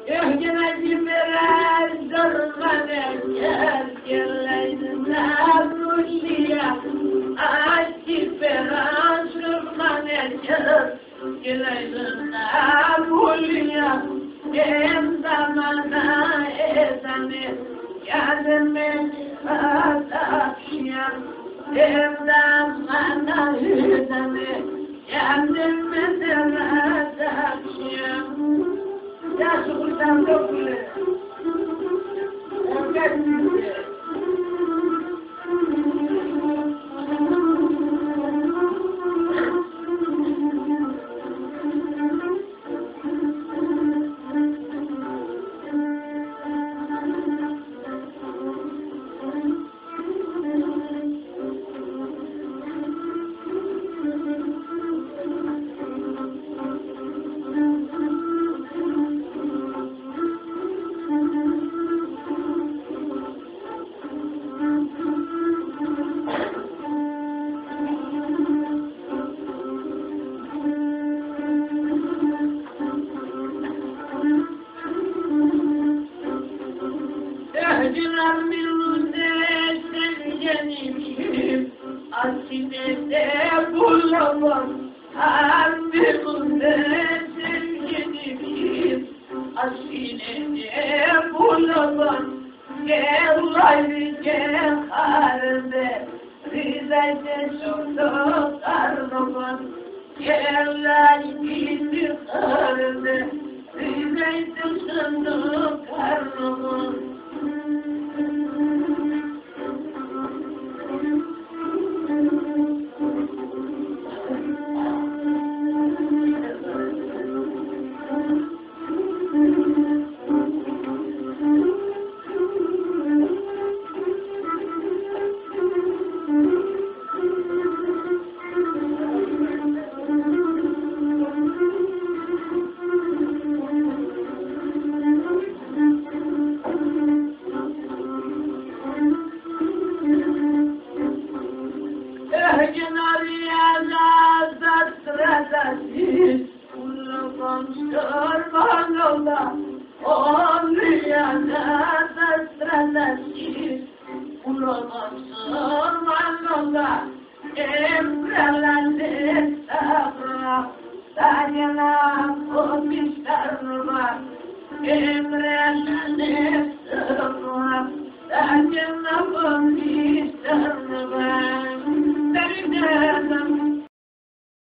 Yine gibiler durmadan yerlerine ruşiye açıp biraz durmadan yerlerine ruşiye hem zamana ezanı kendime atakşıya hem zamana ezanı kendime atakşıya. Ya sultan dokule. Acılar minunde sevgenim asinede bulamam. Minunde sevgenim asinede bulamam. Gel gel harbe rizayde sundu karnıman. Gel gel harbe rizayde sundu karnıman. Emre